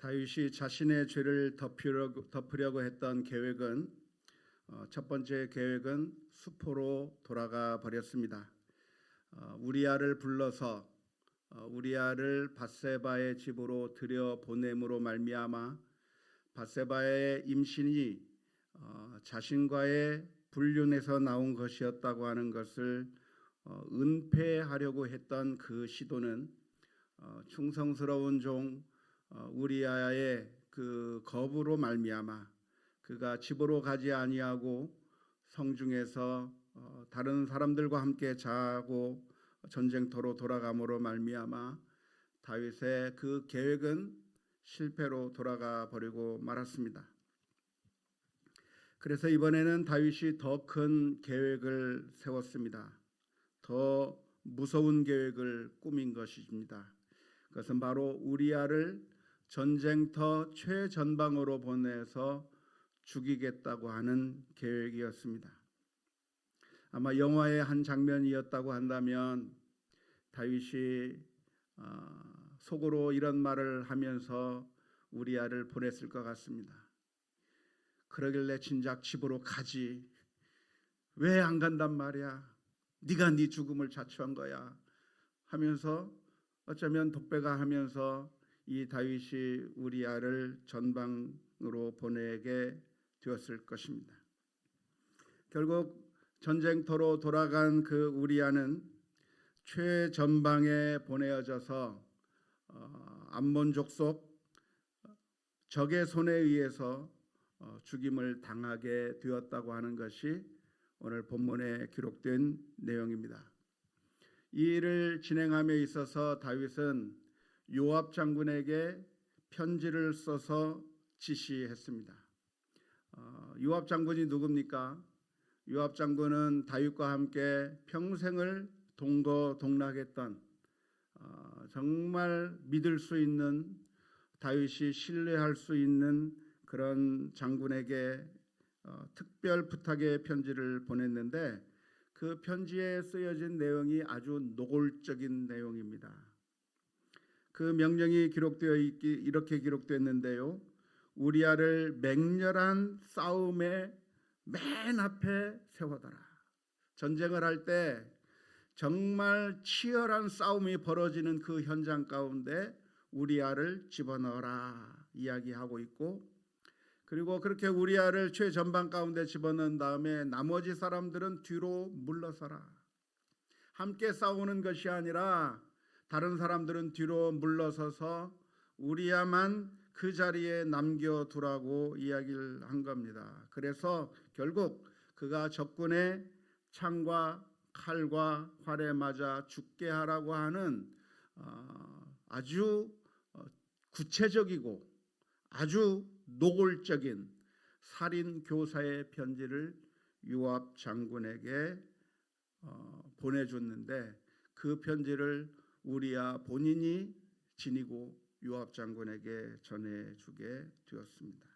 다윗이 자신의 죄를 덮으려고 했던 계획은 첫 번째 계획은 수포로 돌아가 버렸습니다. 우리아를 불러서 우리아를 밧세바의 집으로 들여 보냄으로 말미암아 밧세바의 임신이 자신과의 불륜에서 나온 것이었다고 하는 것을 은폐하려고 했던 그 시도는 충성스러운 종 우리아의 그 거부로 말미암아 그가 집으로 가지 아니하고 성중에서 다른 사람들과 함께 자하고 전쟁터로 돌아감으로 말미암아 다윗의 그 계획은 실패로 돌아가 버리고 말았습니다. 그래서 이번에는 다윗이 더 큰 계획을 세웠습니다. 더 무서운 계획을 꾸민 것입니다. 그것은 바로 우리아를 전쟁터 최전방으로 보내서 죽이겠다고 하는 계획이었습니다. 아마 영화의 한 장면이었다고 한다면 다윗이 속으로 이런 말을 하면서 우리아를 보냈을 것 같습니다. 그러길래 진작 집으로 가지 왜 안 간단 말이야? 네가 네 죽음을 자초한 거야 하면서 어쩌면 독배가 하면서 이 다윗이 우리아를 전방으로 보내게 되었을 것입니다. 결국 전쟁터로 돌아간 그 우리아는 최전방에 보내어져서 암몬 족속 적의 손에 의해서 죽임을 당하게 되었다고 하는 것이 오늘 본문에 기록된 내용입니다. 이 일을 진행함에 있어서 다윗은 요압 장군에게 편지를 써서 지시했습니다. 요압 장군이 누굽니까? 요압 장군은 다윗과 함께 평생을 동거동락했던 정말 믿을 수 있는 다윗이 신뢰할 수 있는 그런 장군에게 특별 부탁의 편지를 보냈는데 그 편지에 쓰여진 내용이 아주 노골적인 내용입니다. 그 명령이 이렇게 기록됐는데요. 우리아를 맹렬한 싸움의 맨 앞에 세워둬라. 전쟁을 할 때 정말 치열한 싸움이 벌어지는 그 현장 가운데 우리아를 집어넣어라 이야기하고 있고, 그리고 그렇게 우리아를 최전방 가운데 집어넣은 다음에 나머지 사람들은 뒤로 물러서라. 함께 싸우는 것이 아니라 다른 사람들은 뒤로 물러서서 우리아만 그 자리에 남겨두라고 이야기를 한 겁니다. 그래서 결국 그가 적군의 창과 칼과 활에 맞아 죽게 하라고 하는 아주 구체적이고 아주 노골적인 살인 교사의 편지를 요압 장군에게 보내줬는데 그 편지를 우리아 본인이 지니고 요압 장군에게 전해주게 되었습니다.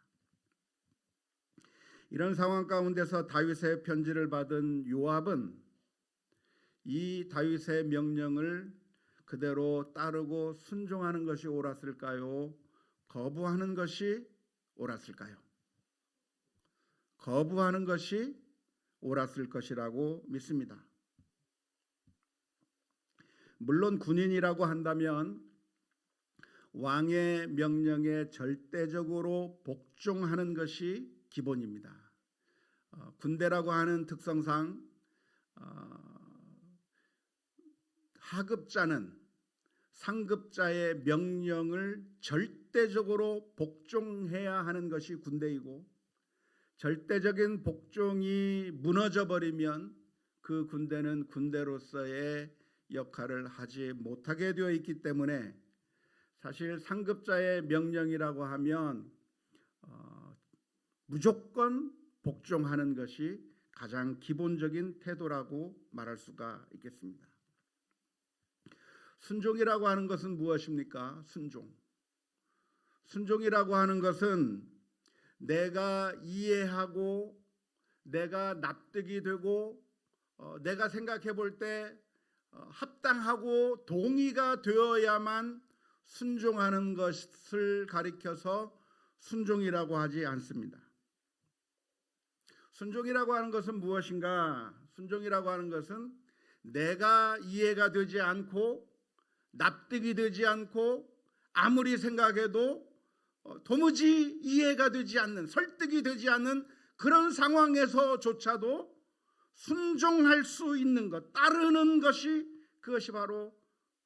이런 상황 가운데서 다윗의 편지를 받은 요압은 이 다윗의 명령을 그대로 따르고 순종하는 것이 옳았을까요? 거부하는 것이 옳았을까요? 거부하는 것이 옳았을 것이라고 믿습니다. 물론 군인이라고 한다면 왕의 명령에 절대적으로 복종하는 것이 기본입니다. 군대라고 하는 특성상 하급자는 상급자의 명령을 절대적으로 복종해야 하는 것이 군대이고, 절대적인 복종이 무너져 버리면 그 군대는 군대로서의 역할을 하지 못하게 되어 있기 때문에 사실 상급자의 명령이라고 하면 무조건 복종하는 것이 가장 기본적인 태도라고 말할 수가 있겠습니다. 순종이라고 하는 것은 무엇입니까? 순종이라고 하는 것은 내가 이해하고 내가 납득이 되고 내가 생각해 볼 때 합당하고 동의가 되어야만 순종하는 것을 가리켜서 순종이라고 하지 않습니다. 순종이라고 하는 것은 무엇인가? 순종이라고 하는 것은 내가 이해가 되지 않고 납득이 되지 않고 아무리 생각해도 도무지 이해가 되지 않는, 설득이 되지 않는 그런 상황에서조차도 순종할 수 있는 것, 따르는 것이, 그것이 바로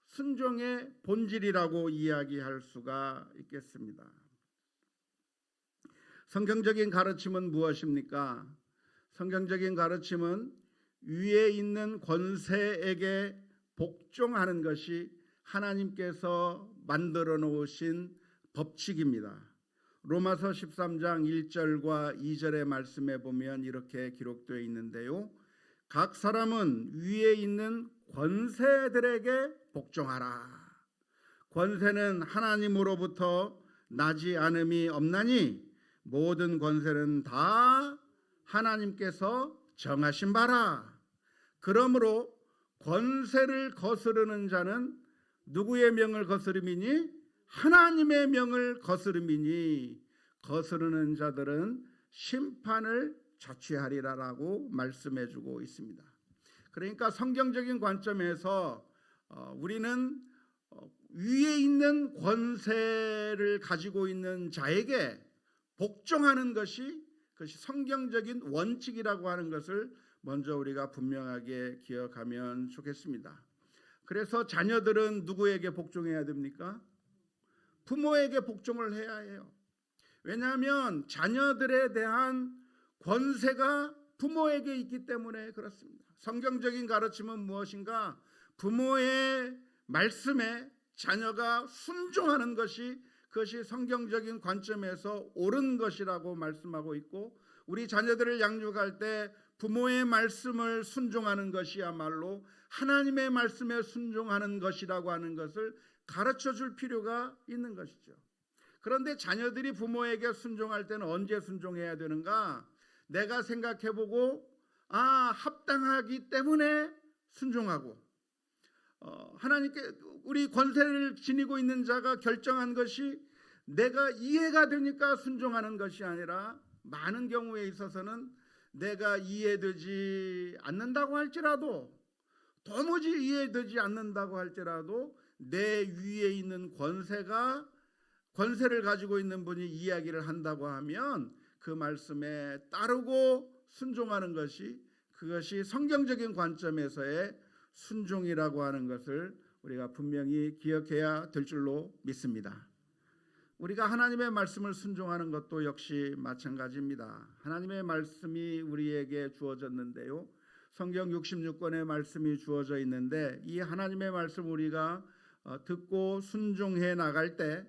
순종의 본질이라고 이야기할 수가 있겠습니다. 성경적인 가르침은 무엇입니까? 성경적인 가르침은 위에 있는 권세에게 복종하는 것이 하나님께서 만들어 놓으신 법칙입니다. 로마서 13장 1절과 2절의 말씀에 보면 이렇게 기록되어 있는데요. 각 사람은 위에 있는 권세들에게 복종하라. 권세는 하나님으로부터 나지 않음이 없나니 모든 권세는 다 하나님께서 정하신 바라. 그러므로 권세를 거스르는 자는 누구의 명을 거스름이니? 하나님의 명을 거스름이니 거스르는 자들은 심판을 자취하리라라고 말씀해주고 있습니다. 그러니까 성경적인 관점에서 우리는 위에 있는 권세를 가지고 있는 자에게 복종하는 것이, 그것이 성경적인 원칙이라고 하는 것을 먼저 우리가 분명하게 기억하면 좋겠습니다. 그래서 자녀들은 누구에게 복종해야 됩니까? 부모에게 복종을 해야 해요. 왜냐하면 자녀들에 대한 권세가 부모에게 있기 때문에 그렇습니다. 성경적인 가르침은 무엇인가? 부모의 말씀에 자녀가 순종하는 것이, 그것이 성경적인 관점에서 옳은 것이라고 말씀하고 있고, 우리 자녀들을 양육할 때 부모의 말씀을 순종하는 것이야말로 하나님의 말씀에 순종하는 것이라고 하는 것을 가르쳐 줄 필요가 있는 것이죠. 그런데 자녀들이 부모에게 순종할 때는 언제 순종해야 되는가? 내가 생각해보고 합당하기 때문에 순종하고, 하나님께 우리 권세를 지니고 있는 자가 결정한 것이 내가 이해가 되니까 순종하는 것이 아니라, 많은 경우에 있어서는 내가 이해되지 않는다고 할지라도, 도무지 이해되지 않는다고 할지라도 내 위에 있는 권세를 가지고 있는 분이 이야기를 한다고 하면 그 말씀에 따르고 순종하는 것이, 그것이 성경적인 관점에서의 순종이라고 하는 것을 우리가 분명히 기억해야 될 줄로 믿습니다. 우리가 하나님의 말씀을 순종하는 것도 역시 마찬가지입니다. 하나님의 말씀이 우리에게 주어졌는데요, 성경 66권의 말씀이 주어져 있는데, 이 하나님의 말씀 우리가 듣고 순종해 나갈 때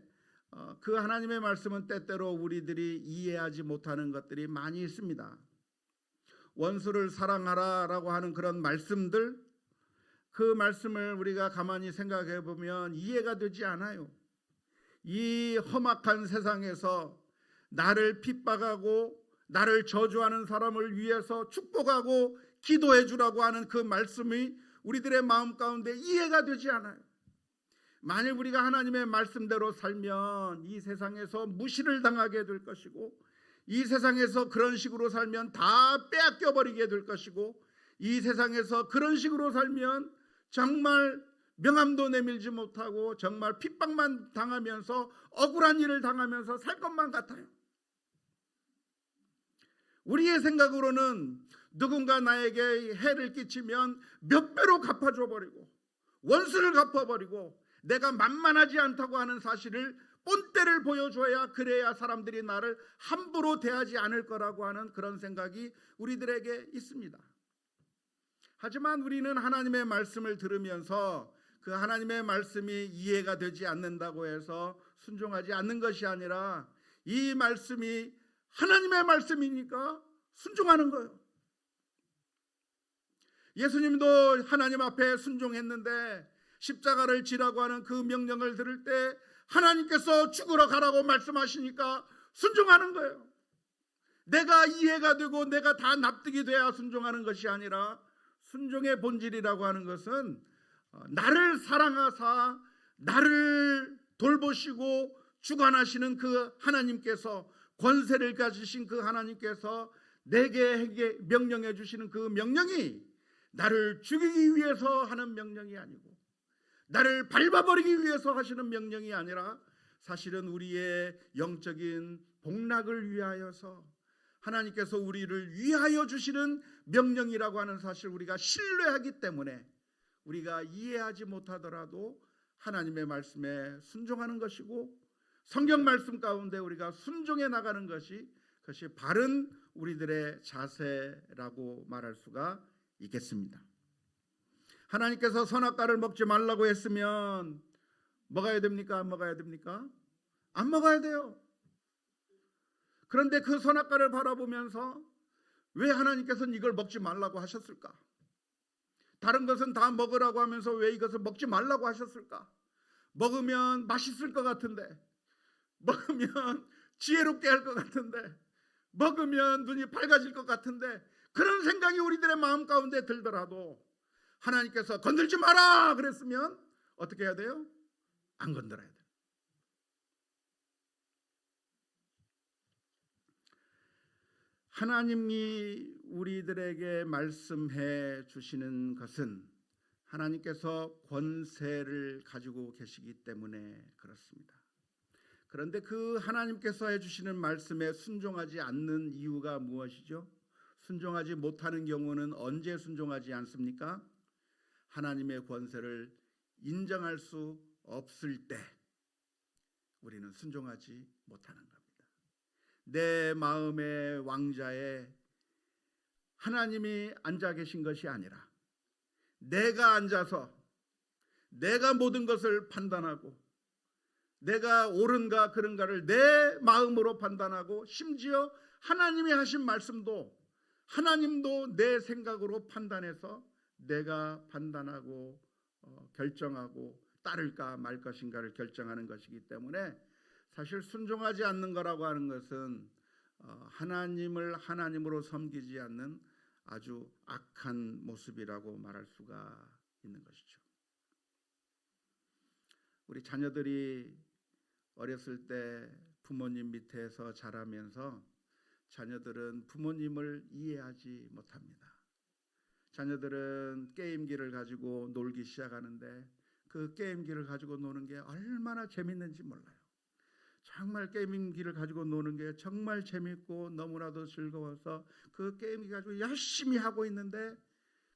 그 하나님의 말씀은 때때로 우리들이 이해하지 못하는 것들이 많이 있습니다. 원수를 사랑하라라고 하는 그런 말씀들, 그 말씀을 우리가 가만히 생각해 보면 이해가 되지 않아요. 이 험악한 세상에서 나를 핍박하고 나를 저주하는 사람을 위해서 축복하고 기도해 주라고 하는 그 말씀이 우리들의 마음 가운데 이해가 되지 않아요. 만일 우리가 하나님의 말씀대로 살면 이 세상에서 무시를 당하게 될 것이고, 이 세상에서 그런 식으로 살면 다 빼앗겨 버리게 될 것이고, 이 세상에서 그런 식으로 살면 정말 명함도 내밀지 못하고 정말 핍박만 당하면서 억울한 일을 당하면서 살 것만 같아요. 우리의 생각으로는 누군가 나에게 해를 끼치면 몇 배로 갚아줘 버리고, 원수를 갚아버리고, 내가 만만하지 않다고 하는 사실을 본때를 보여줘야, 그래야 사람들이 나를 함부로 대하지 않을 거라고 하는 그런 생각이 우리들에게 있습니다. 하지만 우리는 하나님의 말씀을 들으면서 그 하나님의 말씀이 이해가 되지 않는다고 해서 순종하지 않는 것이 아니라, 이 말씀이 하나님의 말씀이니까 순종하는 거예요. 예수님도 하나님 앞에 순종했는데 십자가를 지라고 하는 그 명령을 들을 때 하나님께서 죽으러 가라고 말씀하시니까 순종하는 거예요. 내가 이해가 되고 내가 다 납득이 돼야 순종하는 것이 아니라, 순종의 본질이라고 하는 것은 나를 사랑하사 나를 돌보시고 주관하시는 그 하나님께서, 권세를 가지신 그 하나님께서 내게 명령해 주시는 그 명령이 나를 죽이기 위해서 하는 명령이 아니고, 나를 밟아버리기 위해서 하시는 명령이 아니라 사실은 우리의 영적인 복락을 위하여서 하나님께서 우리를 위하여 주시는 명령이라고 하는 사실을 우리가 신뢰하기 때문에 우리가 이해하지 못하더라도 하나님의 말씀에 순종하는 것이고, 성경 말씀 가운데 우리가 순종해 나가는 것이, 그것이 바른 우리들의 자세라고 말할 수가 있겠습니다. 하나님께서 선악과를 먹지 말라고 했으면 먹어야 됩니까? 안 먹어야 됩니까? 안 먹어야 돼요. 그런데 그 선악과를 바라보면서 왜 하나님께서는 이걸 먹지 말라고 하셨을까? 다른 것은 다 먹으라고 하면서 왜 이것을 먹지 말라고 하셨을까? 먹으면 맛있을 것 같은데, 먹으면 지혜롭게 할 것 같은데, 먹으면 눈이 밝아질 것 같은데, 그런 생각이 우리들의 마음 가운데 들더라도 하나님께서 건들지 마라 그랬으면 어떻게 해야 돼요? 안 건드려야 돼요. 하나님이 우리들에게 말씀해 주시는 것은 하나님께서 권세를 가지고 계시기 때문에 그렇습니다. 그런데 그 하나님께서 해주시는 말씀에 순종하지 않는 이유가 무엇이죠? 순종하지 못하는 경우는 언제 순종하지 않습니까? 하나님의 권세를 인정할 수 없을 때 우리는 순종하지 못하는 겁니다. 내 마음의 왕자에 하나님이 앉아 계신 것이 아니라 내가 앉아서 내가 모든 것을 판단하고 내가 옳은가 그른가를 내 마음으로 판단하고, 심지어 하나님이 하신 말씀도 하나님도 내 생각으로 판단해서 내가 판단하고 결정하고 따를까 말 것인가를 결정하는 것이기 때문에 사실 순종하지 않는 거라고 하는 것은 하나님을 하나님으로 섬기지 않는 아주 악한 모습이라고 말할 수가 있는 것이죠. 우리 자녀들이 어렸을 때 부모님 밑에서 자라면서 자녀들은 부모님을 이해하지 못합니다. 자녀들은 게임기를 가지고 놀기 시작하는데 그 게임기를 가지고 노는 게 얼마나 재밌는지 몰라요. 정말 게임기를 가지고 노는 게 정말 재밌고 너무나도 즐거워서 그 게임기 가지고 열심히 하고 있는데,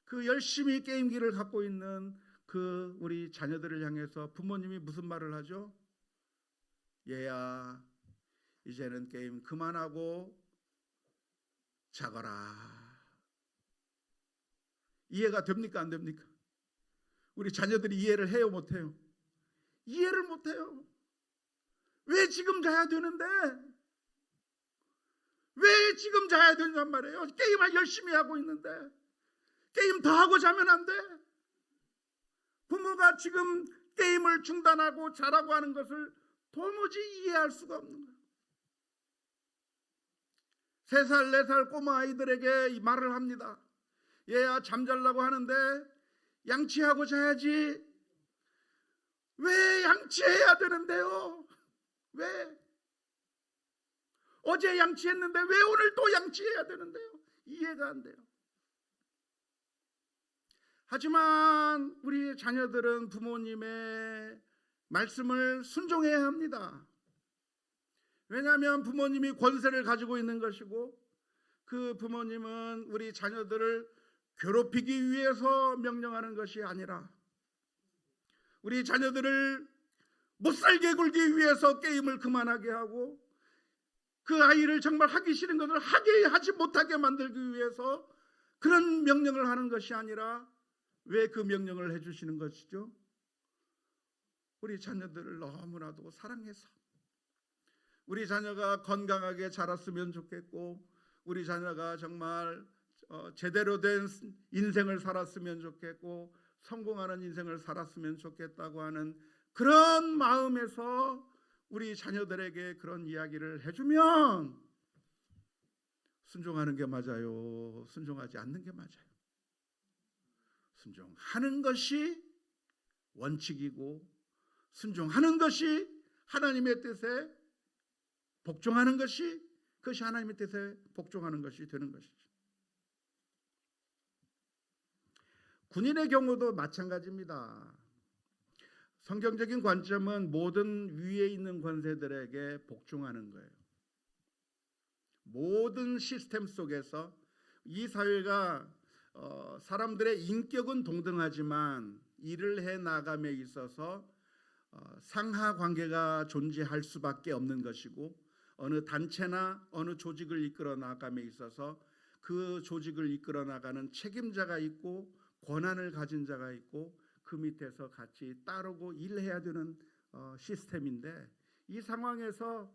그 열심히 게임기를 갖고 있는 그 우리 자녀들을 향해서 부모님이 무슨 말을 하죠? 얘야, 이제는 게임 그만하고 자거라. 이해가 됩니까? 안 됩니까? 우리 자녀들이 이해를 해요? 못해요? 이해를 못해요. 왜 지금 자야 되는데? 왜 지금 자야 되냔 말이에요. 게임을 열심히 하고 있는데 게임 더 하고 자면 안 돼? 부모가 지금 게임을 중단하고 자라고 하는 것을 도무지 이해할 수가 없는 거예요. 3살, 4살 꼬마 아이들에게 이 말을 합니다. 얘야, 잠자려고 하는데 양치하고 자야지. 왜 양치해야 되는데요? 왜? 어제 양치했는데 왜 오늘 또 양치해야 되는데요? 이해가 안 돼요. 하지만 우리 자녀들은 부모님의 말씀을 순종해야 합니다. 왜냐하면 부모님이 권세를 가지고 있는 것이고, 그 부모님은 우리 자녀들을 괴롭히기 위해서 명령하는 것이 아니라 우리 자녀들을 못살게 굴기 위해서 게임을 그만하게 하고, 그 아이를 정말 하기 싫은 것을 하지 못하게 만들기 위해서 그런 명령을 하는 것이 아니라, 왜 그 명령을 해주시는 것이죠? 우리 자녀들을 너무나도 사랑해서 우리 자녀가 건강하게 자랐으면 좋겠고, 우리 자녀가 정말 제대로 된 인생을 살았으면 좋겠고, 성공하는 인생을 살았으면 좋겠다고 하는 그런 마음에서 우리 자녀들에게 그런 이야기를 해주면 순종하는 게 맞아요? 순종하지 않는 게 맞아요? 순종하는 것이 원칙이고 순종하는 것이 하나님의 뜻에 복종하는 것이, 그것이 하나님의 뜻에 복종하는 것이 되는 것이죠. 군인의 경우도 마찬가지입니다. 성경적인 관점은 모든 위에 있는 권세들에게 복종하는 거예요. 모든 시스템 속에서 이 사회가 사람들의 인격은 동등하지만 일을 해 나감에 있어서 상하 관계가 존재할 수밖에 없는 것이고, 어느 단체나 어느 조직을 이끌어 나감에 있어서 그 조직을 이끌어 나가는 책임자가 있고 권한을 가진 자가 있고 그 밑에서 같이 따르고 일해야 되는 시스템인데, 이 상황에서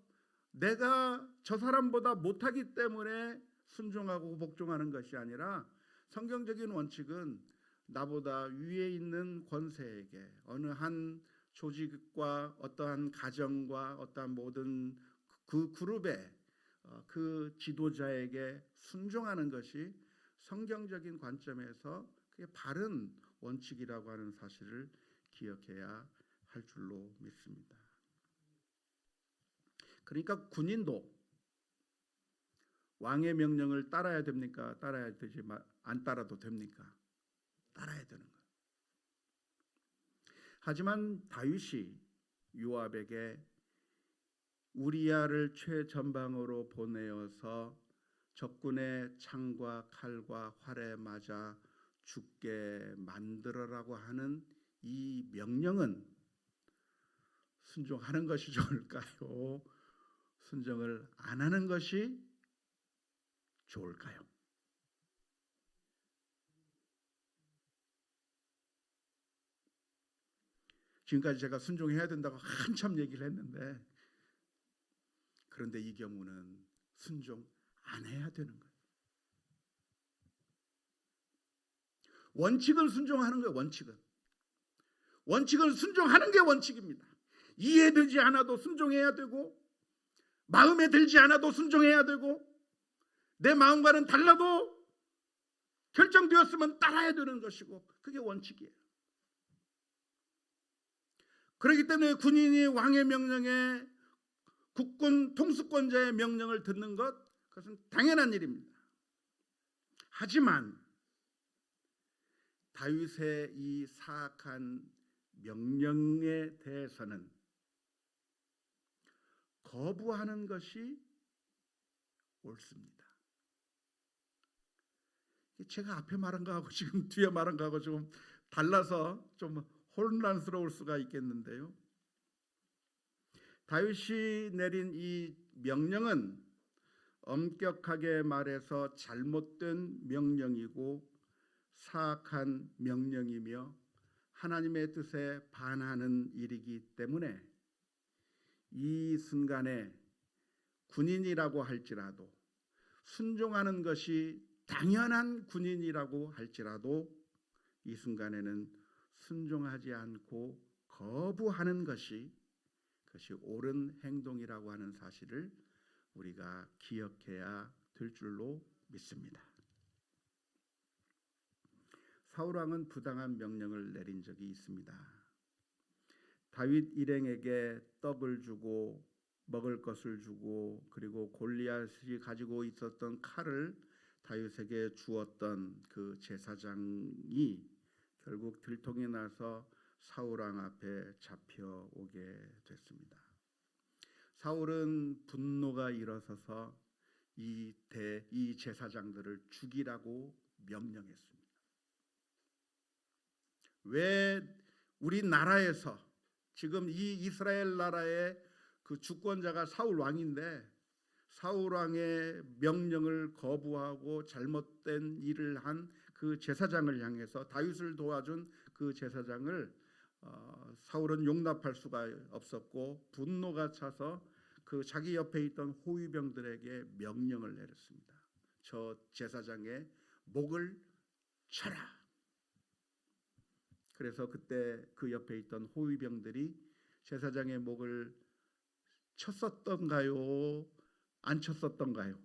내가 저 사람보다 못하기 때문에 순종하고 복종하는 것이 아니라, 성경적인 원칙은 나보다 위에 있는 권세에게, 어느 한 조직과 어떠한 가정과 어떠한 모든 그 그룹의 그 지도자에게 순종하는 것이 성경적인 관점에서 그게 바른 원칙이라고 하는 사실을 기억해야 할 줄로 믿습니다. 그러니까 군인도 왕의 명령을 따라야 됩니까? 따라야 되지, 안 따라도 됩니까? 따라야 되는 거예요. 하지만 다윗이 요압에게 우리야를 최전방으로 보내어서 적군의 창과 칼과 활에 맞아 죽게 만들어라고 하는 이 명령은 순종하는 것이 좋을까요? 순종을 안 하는 것이 좋을까요? 지금까지 제가 순종해야 된다고 한참 얘기를 했는데, 그런데 이 경우는 순종 안 해야 되는 거예요. 원칙은 순종하는 거예요. 원칙은 순종하는 게 원칙입니다. 이해되지 않아도 순종해야 되고, 마음에 들지 않아도 순종해야 되고, 내 마음과는 달라도 결정되었으면 따라야 되는 것이고, 그게 원칙이에요. 그렇기 때문에 군인이 왕의 명령에, 국군 통수권자의 명령을 듣는 것, 그것은 당연한 일입니다. 하지만 다윗의 이 사악한 명령에 대해서는 거부하는 것이 옳습니다. 제가 앞에 말한 거하고 지금 뒤에 말한 거하고 좀 달라서 좀 혼란스러울 수가 있겠는데요. 다윗이 내린 이 명령은 엄격하게 말해서 잘못된 명령이고 사악한 명령이며 하나님의 뜻에 반하는 일이기 때문에, 이 순간에 군인이라고 할지라도, 순종하는 것이 당연한 군인이라고 할지라도, 이 순간에는 순종하지 않고 거부하는 것이, 그것이 옳은 행동이라고 하는 사실을 우리가 기억해야 될 줄로 믿습니다. 사울왕은 부당한 명령을 내린 적이 있습니다. 다윗 일행에게 떡을 주고 먹을 것을 주고, 그리고 골리앗이 가지고 있었던 칼을 다윗에게 주었던 그 제사장이 결국 들통이 나서 사울왕 앞에 잡혀오게 됐습니다. 사울은 분노가 일어서서 이 제사장들을 죽이라고 명령했습니다. 왜 우리나라에서 지금 이 이스라엘 나라의 그 주권자가 사울 왕인데, 사울 왕의 명령을 거부하고 잘못된 일을 한 그 제사장을 향해서, 다윗을 도와준 그 제사장을 사울은 용납할 수가 없었고, 분노가 차서 그 자기 옆에 있던 호위병들에게 명령을 내렸습니다. 저 제사장의 목을 쳐라. 그래서 그때 그 옆에 있던 호위병들이 제사장의 목을 쳤었던가요? 안 쳤었던가요?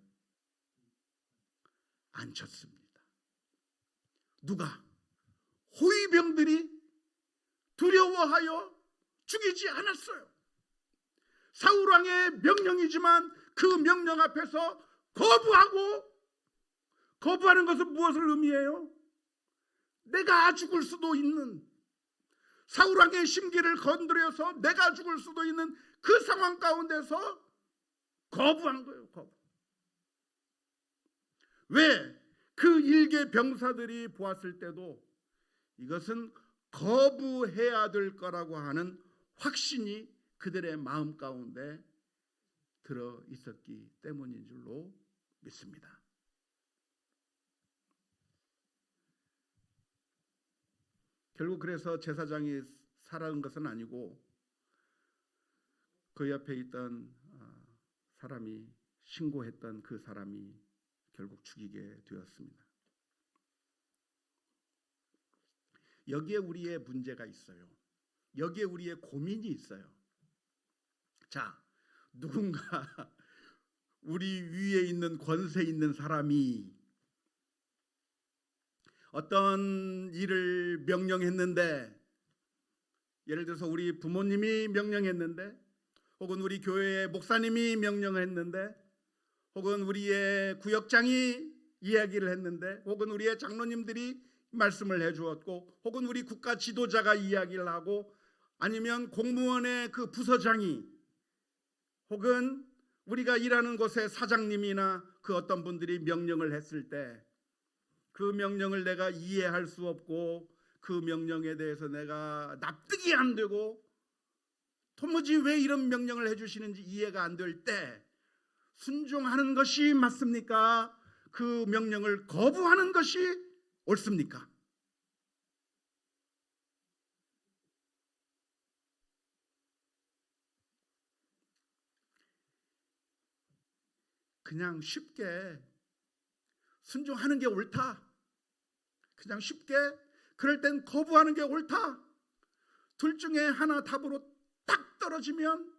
안 쳤습니다. 누가? 호위병들이 두려워하여 죽이지 않았어요. 사울 왕의 명령이지만 그 명령 앞에서 거부하는 것은 무엇을 의미해요? 내가 죽을 수도 있는, 사울 왕의 심기를 건드려서 내가 죽을 수도 있는 그 상황 가운데서 거부한 거예요. 왜? 그 일개 병사들이 보았을 때도 이것은 거부해야 될 거라고 하는 확신이 그들의 마음 가운데 들어 있었기 때문인 줄로 믿습니다. 결국 그래서 제사장이 살아온 것은 아니고 그 옆에 있던 사람이, 신고했던 그 사람이 결국 죽이게 되었습니다. 여기에 우리의 문제가 있어요. 여기에 우리의 고민이 있어요. 자, 누군가 우리 위에 있는 권세 있는 사람이 어떤 일을 명령했는데, 예를 들어서 우리 부모님이 명령했는데, 혹은 우리 교회의 목사님이 명령했는데, 혹은 우리의 구역장이 이야기를 했는데, 혹은 우리의 장로님들이 말씀을 해주었고, 혹은 우리 국가 지도자가 이야기를 하고, 아니면 공무원의 그 부서장이, 혹은 우리가 일하는 곳의 사장님이나 그 어떤 분들이 명령을 했을 때 그 명령을 내가 이해할 수 없고 그 명령에 대해서 내가 납득이 안 되고 도무지 왜 이런 명령을 해주시는지 이해가 안 될 때 순종하는 것이 맞습니까? 그 명령을 거부하는 것이 옳습니까? 그냥 쉽게 순종하는 게 옳다. 그냥 쉽게 그럴 땐 거부하는 게 옳다. 둘 중에 하나 답으로 딱 떨어지면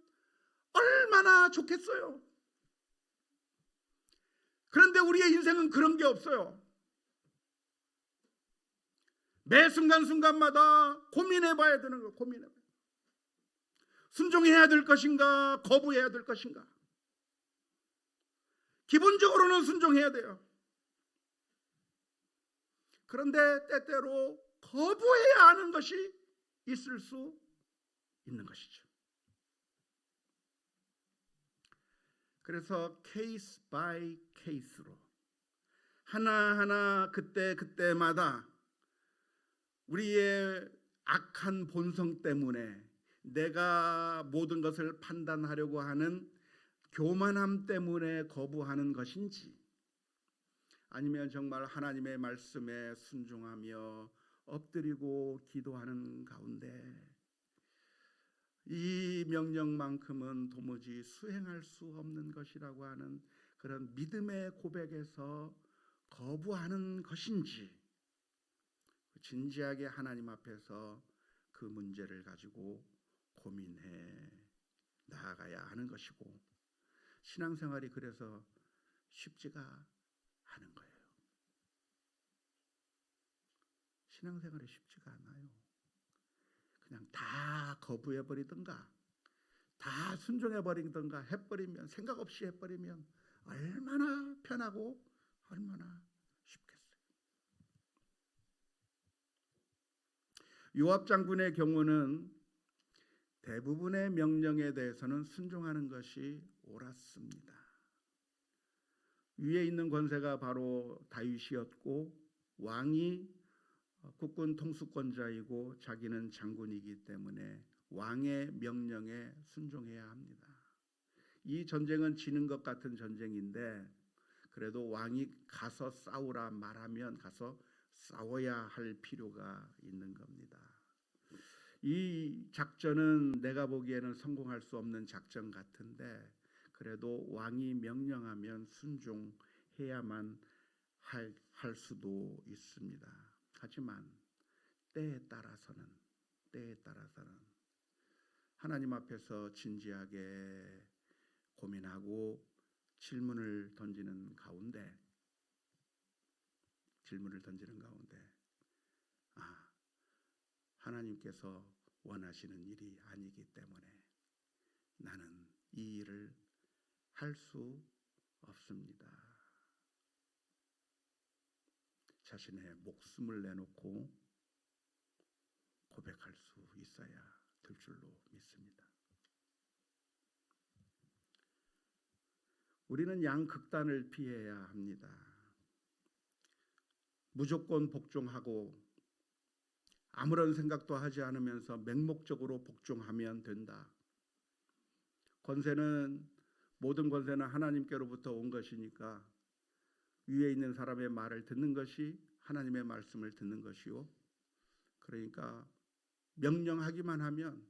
얼마나 좋겠어요. 그런데 우리의 인생은 그런 게 없어요. 매 순간순간마다 고민해봐야 되는 거예요. 고민해봐요. 순종해야 될 것인가, 거부해야 될 것인가. 기본적으로는 순종해야 돼요. 그런데 때때로 거부해야 하는 것이 있을 수 있는 것이죠. 그래서 케이스 바이 케이스로 하나하나 그때마다 우리의 악한 본성 때문에 내가 모든 것을 판단하려고 하는 교만함 때문에 거부하는 것인지, 아니면 정말 하나님의 말씀에 순종하며 엎드리고 기도하는 가운데 이 명령만큼은 도무지 수행할 수 없는 것이라고 하는 그런 믿음의 고백에서 거부하는 것인지, 진지하게 하나님 앞에서 그 문제를 가지고 고민해 나아가야 하는 것이고, 신앙생활이 그래서 쉽지가 않은 거예요. 신앙생활이 쉽지가 않아요. 그냥 다 거부해버리든가 다 순종해버리든가 해버리면, 생각 없이 해버리면 얼마나 편하고 얼마나 쉽겠어요. 요압 장군의 경우는 대부분의 명령에 대해서는 순종하는 것이 옳았습니다. 위에 있는 권세가 바로 다윗이었고, 왕이 국군 통수권자이고 자기는 장군이기 때문에 왕의 명령에 순종해야 합니다. 이 전쟁은 지는 것 같은 전쟁인데 그래도 왕이 가서 싸우라 말하면 가서 싸워야 할 필요가 있는 겁니다. 이 작전은 내가 보기에는 성공할 수 없는 작전 같은데 그래도 왕이 명령하면 순종해야만 할 수도 있습니다. 하지만 때에 따라서는 하나님 앞에서 진지하게 고민하고 질문을 던지는 가운데 하나님께서 원하시는 일이 아니기 때문에 나는 이 일을 할 수 없습니다. 자신의 목숨을 내놓고 고백할 수 있어야 될 줄로 믿습니다. 우리는 양극단을 피해야 합니다. 무조건 복종하고 아무런 생각도 하지 않으면서 맹목적으로 복종하면 된다. 모든 권세는 하나님께로부터 온 것이니까 위에 있는 사람의 말을 듣는 것이 하나님의 말씀을 듣는 것이요. 그러니까 명령하기만 하면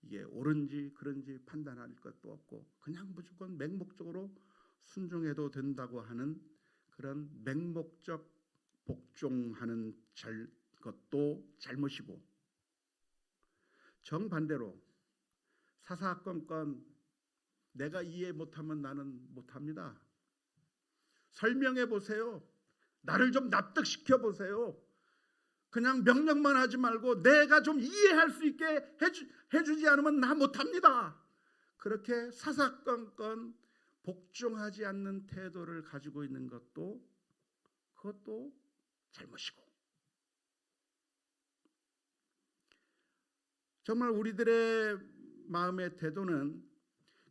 이게 옳은지 그른지 판단할 것도 없고 그냥 무조건 맹목적으로 순종해도 된다고 하는 그런 맹목적 복종하는 것도 잘못이고, 정반대로 사사건건 내가 이해 못하면 나는 못합니다. 설명해 보세요. 나를 좀 납득시켜 보세요. 그냥 명령만 하지 말고 내가 좀 이해할 수 있게 해주지 않으면 나 못합니다. 그렇게 사사건건 복종하지 않는 태도를 가지고 있는 그것도 잘못이고, 정말 우리들의 마음의 태도는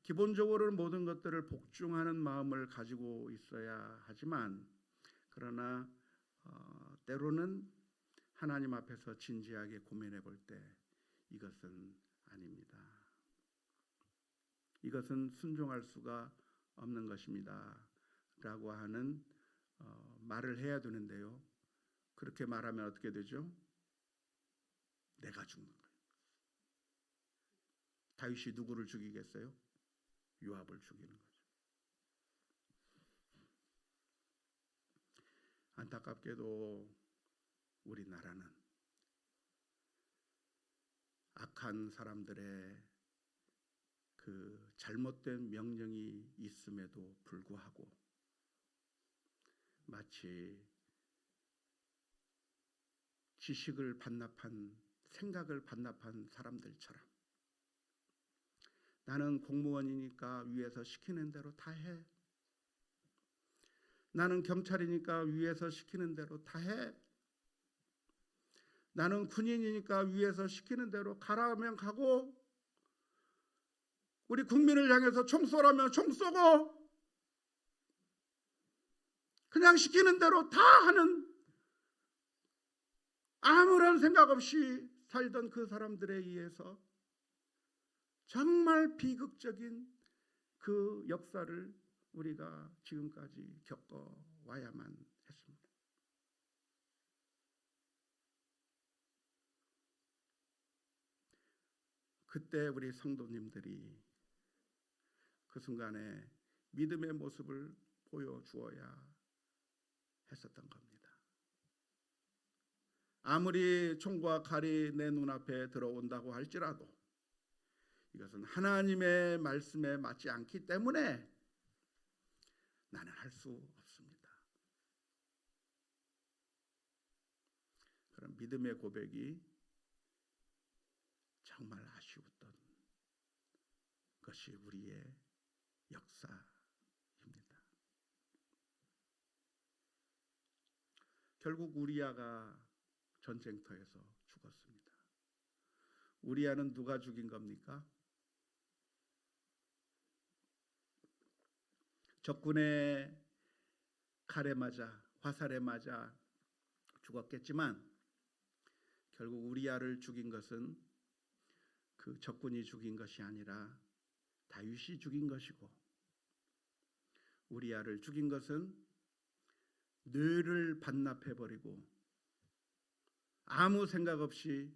기본적으로는 모든 것들을 복종하는 마음을 가지고 있어야 하지만, 그러나 때로는 하나님 앞에서 진지하게 고민해 볼 때 이것은 아닙니다. 이것은 순종할 수가 없는 것입니다 라고 하는 말을 해야 되는데요, 그렇게 말하면 어떻게 되죠? 내가 죽는 거예요. 다윗이 누구를 죽이겠어요? 요압을 죽이는 거죠. 안타깝게도 우리나라는 악한 사람들의 그 잘못된 명령이 있음에도 불구하고 마치 지식을 반납한, 생각을 반납한 사람들처럼 나는 공무원이니까 위에서 시키는 대로 다 해. 나는 경찰이니까 위에서 시키는 대로 다 해. 나는 군인이니까 위에서 시키는 대로 가라면 가고, 우리 국민을 향해서 총 쏘라면 총 쏘고, 그냥 시키는 대로 다 하는, 아무런 생각 없이 살던 그 사람들에 의해서 정말 비극적인 그 역사를 우리가 지금까지 겪어와야만 했습니다. 그때 우리 성도님들이 그 순간에 믿음의 모습을 보여주어야 했었던 겁니다. 아무리 총과 칼이 내 눈앞에 들어온다고 할지라도 이것은 하나님의 말씀에 맞지 않기 때문에 나는 할 수 없습니다. 그런 믿음의 고백이 정말 아쉬웠던 것이 우리의 역사입니다. 결국 우리아가 전쟁터에서 죽었습니다. 우리아는 누가 죽인 겁니까? 적군의 칼에 맞아, 화살에 맞아 죽었겠지만 결국 우리아를 죽인 것은 그 적군이 죽인 것이 아니라 다윗이 죽인 것이고, 우리아를 죽인 것은 뇌를 반납해버리고 아무 생각 없이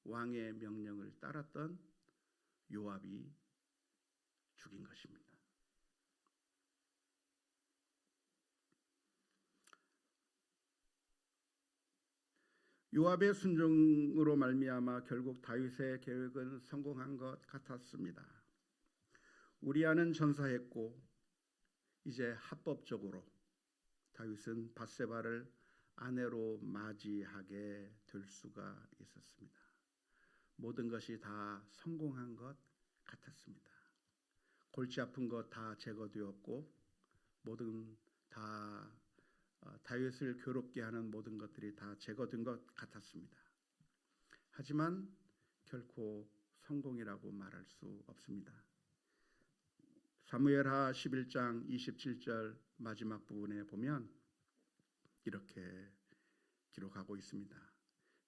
왕의 명령을 따랐던 요압이 죽인 것입니다. 요압의 순종으로 말미암아 결국 다윗의 계획은 성공한 것 같았습니다. 우리아는 전사했고 이제 합법적으로 다윗은 밧세바를 아내로 맞이하게 될 수가 있었습니다. 모든 것이 다 성공한 것 같았습니다. 골치 아픈 것 다 제거되었고 모든 다 다윗을 괴롭게 하는 모든 것들이 다 제거된 것 같았습니다. 하지만 결코 성공이라고 말할 수 없습니다. 사무엘하 11장 27절 마지막 부분에 보면 이렇게 기록하고 있습니다.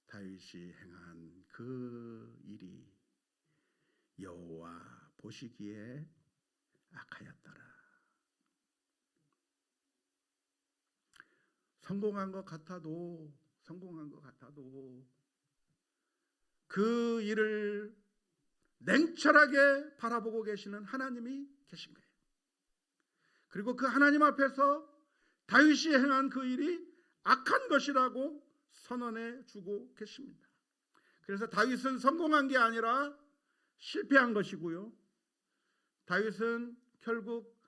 다윗이 행한 그 일이 여호와 보시기에 악하였더라. 성공한 것 같아도 그 일을 냉철하게 바라보고 계시는 하나님이 계신 거예요. 그리고 그 하나님 앞에서 다윗이 행한 그 일이 악한 것이라고 선언해 주고 계십니다. 그래서 다윗은 성공한 게 아니라 실패한 것이고요. 다윗은 결국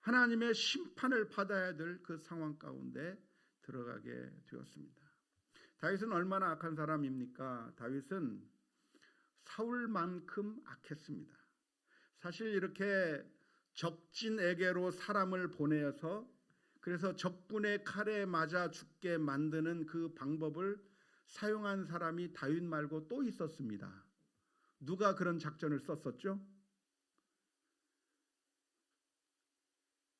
하나님의 심판을 받아야 될 그 상황 가운데 들어가게 되었습니다. 다윗은 얼마나 악한 사람입니까? 다윗은 사울만큼 악했습니다. 사실 이렇게 적진에게로 사람을 보내서 그래서 적군의 칼에 맞아 죽게 만드는 그 방법을 사용한 사람이 다윗 말고 또 있었습니다. 누가 그런 작전을 썼었죠?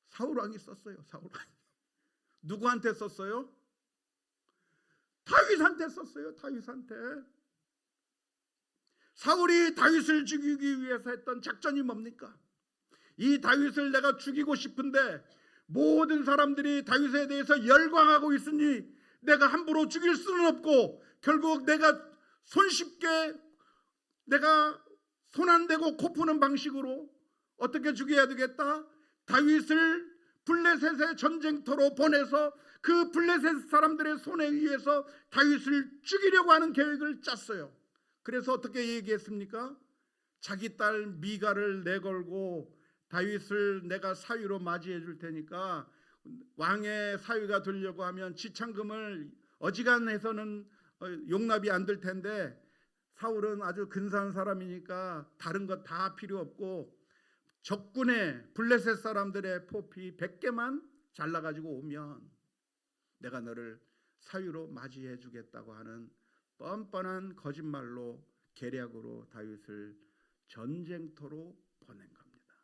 사울왕이 썼어요. 사울왕. 누구한테 썼어요? 다윗한테 썼어요. 다윗한테. 사울이 다윗을 죽이기 위해서 했던 작전이 뭡니까? 이 다윗을 내가 죽이고 싶은데 모든 사람들이 다윗에 대해서 열광하고 있으니 내가 함부로 죽일 수는 없고 결국 내가 손쉽게 내가 손 안 대고 코 푸는 방식으로 어떻게 죽여야 되겠다? 다윗을 블레셋의 전쟁터로 보내서 그 블레셋 사람들의 손에 의해서 다윗을 죽이려고 하는 계획을 짰어요. 그래서 어떻게 얘기했습니까? 자기 딸 미가를 내걸고 다윗을 내가 사위로 맞이해 줄 테니까 왕의 사위가 되려고 하면 지참금을 어지간해서는 용납이 안 될 텐데 사울은 아주 근사한 사람이니까 다른 것 다 필요 없고 적군의 블레셋 사람들의 포피 100개만 잘라가지고 오면 내가 너를 사위로 맞이해 주겠다고 하는 뻔뻔한 거짓말로 계략으로 다윗을 전쟁터로 보낸 겁니다.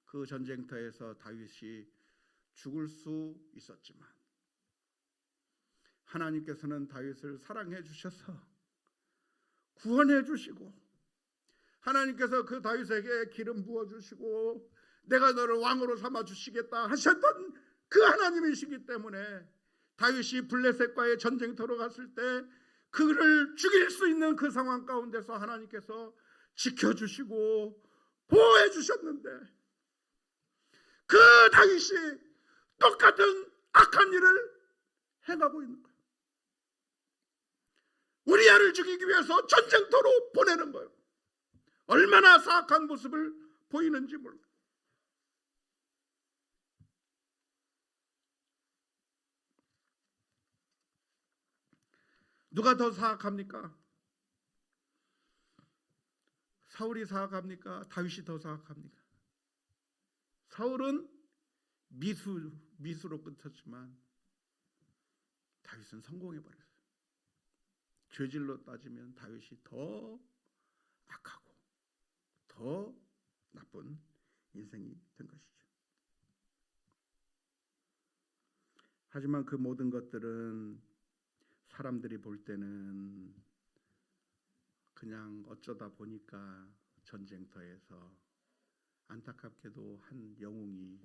그 전쟁터에서 다윗이 죽을 수 있었지만 하나님께서는 다윗을 사랑해 주셔서 구원해 주시고 하나님께서 그 다윗에게 기름 부어 주시고 내가 너를 왕으로 삼아 주시겠다 하셨던 그 하나님이시기 때문에 다윗이 블레셋과의 전쟁터로 갔을 때 그를 죽일 수 있는 그 상황 가운데서 하나님께서 지켜주시고 보호해 주셨는데 그 다윗이 똑같은 악한 일을 행하고 있는 거예요. 우리아를 죽이기 위해서 전쟁터로 보내는 거예요. 얼마나 사악한 모습을 보이는지 몰라요. 누가 더 사악합니까? 사울이 사악합니까? 다윗이 더 사악합니까? 사울은 미수로 끝쳤지만 다윗은 성공해버렸어요. 죄질로 따지면 다윗이 더 악하고 더 나쁜 인생이 된 것이죠. 하지만 그 모든 것들은 사람들이 볼 때는 그냥 어쩌다 보니까 전쟁터에서 안타깝게도 한 영웅이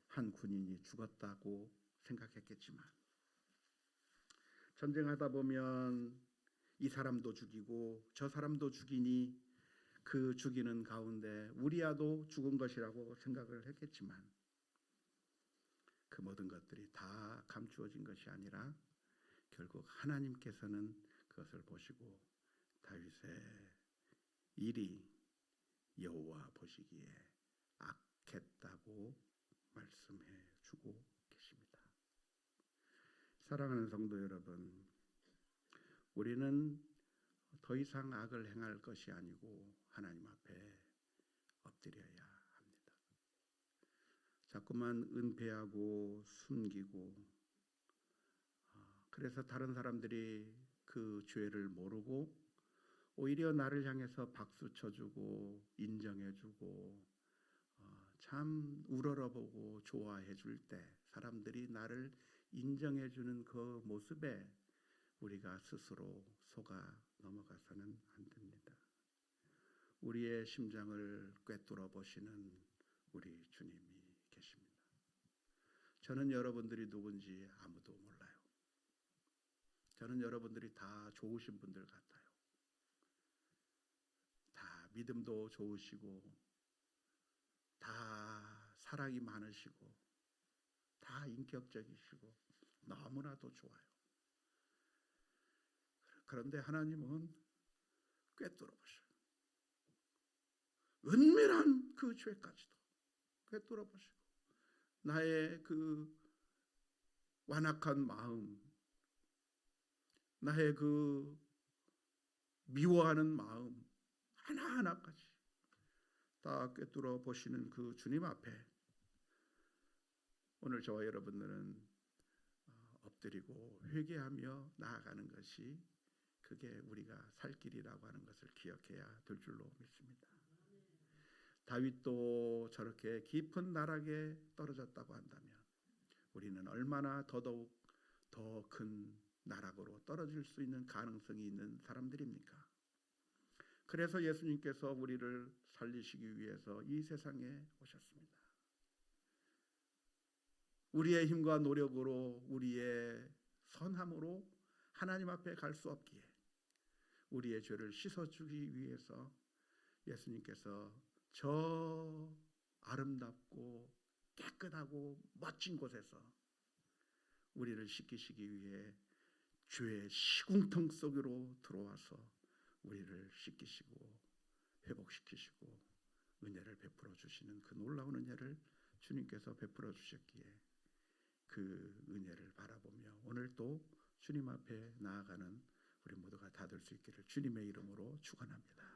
한 군인이 죽었다고 생각했겠지만 전쟁하다 보면 이 사람도 죽이고 저 사람도 죽이니 그 죽이는 가운데 우리아도 죽은 것이라고 생각을 했겠지만 그 모든 것들이 다 감추어진 것이 아니라 결국 하나님께서는 그것을 보시고 다윗의 일이 여호와 보시기에 악했다고 말씀해 주고 계십니다. 사랑하는 성도 여러분, 우리는 더 이상 악을 행할 것이 아니고 하나님 앞에 엎드려야 합니다. 자꾸만 은폐하고 숨기고, 그래서 다른 사람들이 그 죄를 모르고 오히려 나를 향해서 박수 쳐주고 인정해주고 참 우러러보고 좋아해줄 때, 사람들이 나를 인정해주는 그 모습에 우리가 스스로 속아 넘어가서는 안 됩니다. 우리의 심장을 꿰뚫어 보시는 우리 주님이 계십니다. 저는 여러분들이 누군지 아무도 몰라요. 저는 여러분들이 다 좋으신 분들 같아요. 다 믿음도 좋으시고, 다 사랑이 많으시고, 다 인격적이시고, 너무나도 좋아요. 그런데 하나님은 꿰뚫어 보셔요. 은밀한 그 죄까지도 꿰뚫어 보시고, 나의 그 완악한 마음, 나의 그 미워하는 마음 하나하나까지 다 꿰뚫어 보시는 그 주님 앞에 오늘 저와 여러분들은 엎드리고 회개하며 나아가는 것이, 그게 우리가 살 길이라고 하는 것을 기억해야 될 줄로 믿습니다. 다윗도 저렇게 깊은 나락에 떨어졌다고 한다면 우리는 얼마나 더더욱 더 큰 나락으로 떨어질 수 있는 가능성이 있는 사람들입니까? 그래서 예수님께서 우리를 살리시기 위해서 이 세상에 오셨습니다. 우리의 힘과 노력으로, 우리의 선함으로 하나님 앞에 갈 수 없기에 우리의 죄를 씻어주기 위해서 예수님께서 저 아름답고 깨끗하고 멋진 곳에서 우리를 씻기시기 위해 죄의 시궁텅 속으로 들어와서 우리를 씻기시고 회복시키시고 은혜를 베풀어 주시는 그 놀라운 은혜를 주님께서 베풀어 주셨기에 그 은혜를 바라보며 오늘 또 주님 앞에 나아가는 우리 모두가 다 될 수 있기를 주님의 이름으로 축원합니다.